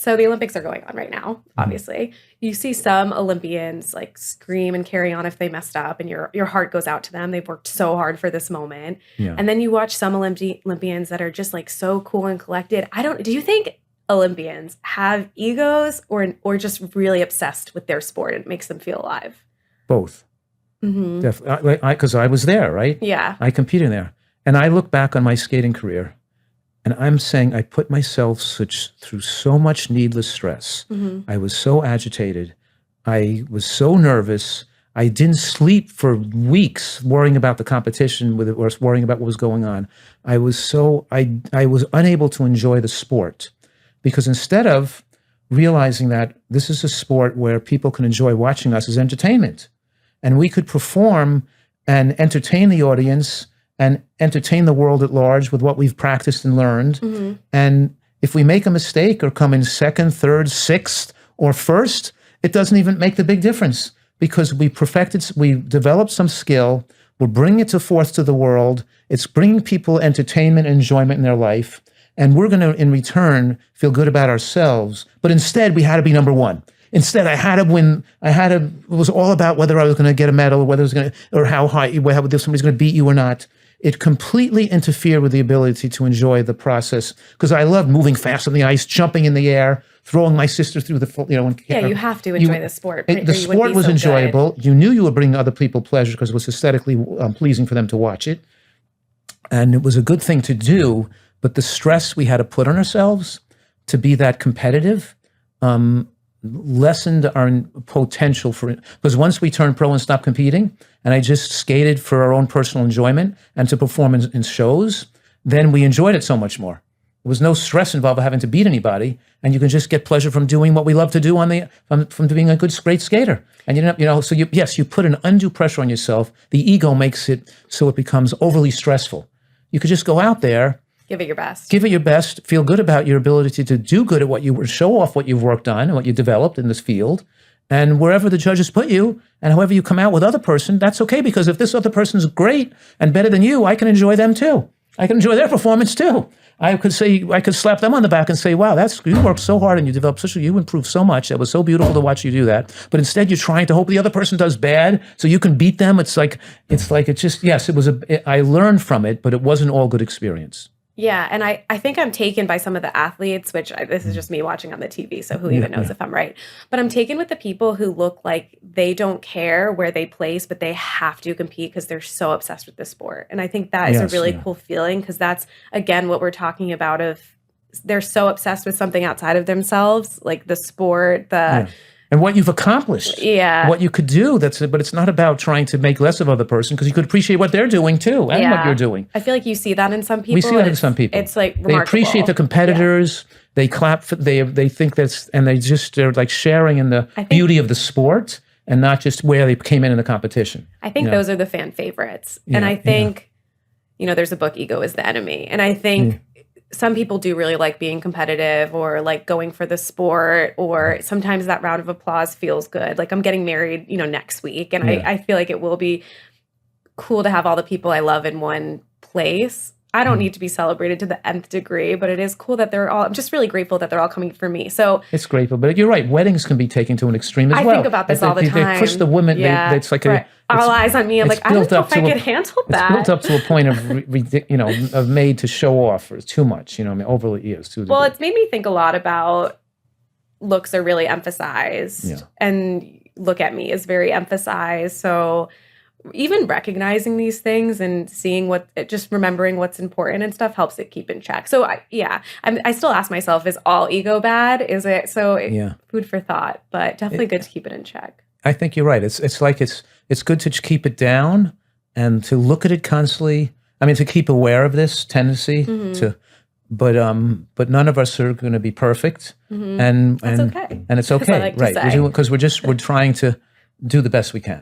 So the Olympics are going on right now, obviously. You see some Olympians like scream and carry on if they messed up, and your heart goes out to them. They've worked so hard for this moment. Yeah. And then you watch some Olympians that are just like so cool and collected. Do you think Olympians have egos or just really obsessed with their sport and it makes them feel alive? Both. Definitely. Because I was there, right? Yeah. I competed there. And I look back on my skating career, and I'm saying I put myself through so much needless stress. I was so agitated. I was so nervous. I didn't sleep for weeks worrying about the competition or worrying about what was going on. I was unable to enjoy the sport because instead of realizing that this is a sport where people can enjoy watching us as entertainment, and we could perform and entertain the audience and entertain the world at large with what we've practiced and learned. And if we make a mistake or come in second, third, sixth, or first, it doesn't even make the big difference because we developed some skill, we're bringing it forth to the world, it's bringing people entertainment and enjoyment in their life, and we're gonna, in return, feel good about ourselves. But instead, we had to be number one. Instead, I had to win. It was all about whether I was going to get a medal, whether it was going to, or how high, whether somebody's going to beat you or not. It completely interfered with the ability to enjoy the process because I loved moving fast on the ice, jumping in the air, throwing my sister through the, you have to enjoy the sport. The sport was enjoyable. You knew you were bringing other people pleasure because it was aesthetically pleasing for them to watch it. And it was a good thing to do, but the stress we had to put on ourselves to be that competitive, lessened our potential for it. Because once we turned pro and stopped competing, and I just skated for our own personal enjoyment and to perform in shows, then we enjoyed it so much more. There was no stress involved with having to beat anybody, and you can just get pleasure from doing what we love to do from being a great skater. And so you put an undue pressure on yourself. The ego makes it so it becomes overly stressful. You could just go out there, give it your best. Give it your best. Feel good about your ability to do good at what you show off what you've worked on and what you developed in this field. And wherever the judges put you, and however you come out with other person, that's okay because if this other person's great and better than you, I can enjoy them too. I can enjoy their performance too. I could slap them on the back and say, "Wow, you worked so hard and you improved so much. That was so beautiful to watch you do that." But instead, you're trying to hope the other person does bad so you can beat them. I learned from it, but it wasn't all good experience. Yeah, and I think I'm taken by some of the athletes, this is just me watching on the TV, so who even knows if I'm right. But I'm taken with the people who look like they don't care where they place, but they have to compete because they're so obsessed with the sport. And I think that is a really cool feeling because that's, again, what we're talking about of they're so obsessed with something outside of themselves, like the sport, and what you've accomplished, what you could do. But it's not about trying to make less of other person because you could appreciate what they're doing too and what you're doing. I feel like you see that in some people. We see that in some people. It's like remarkable. They appreciate the competitors. Yeah. They clap. They think they're like sharing in the beauty of the sport and not just where they came in the competition. I think those are the fan favorites, and I think there's a book, Ego is the Enemy, and I think. Some people do really like being competitive or like going for the sport, or sometimes that round of applause feels good. Like I'm getting married, next week. And I feel like it will be cool to have all the people I love in one place. I don't need to be celebrated to the nth degree, but it is cool that I'm just really grateful that they're all coming for me. So it's grateful, but you're right. Weddings can be taken to an extreme as well. I think about this all the time. They push the women. Yeah, it's like all eyes on me. I'm like, I don't know if I could handle that. It's built up to a point of made to show off or too much. Overly is. Well, it's made me think a lot about looks are really emphasized, and look at me is very emphasized. So. Even recognizing these things and seeing just remembering what's important and stuff helps it keep in check. So I still ask myself, is all ego bad? Is it? So food for thought, but definitely good to keep it in check. I think you're right. It's good to keep it down and to look at it constantly. I mean, to keep aware of this tendency but none of us are going to be perfect, and that's okay. And it's okay, right? Because we're trying to do the best we can.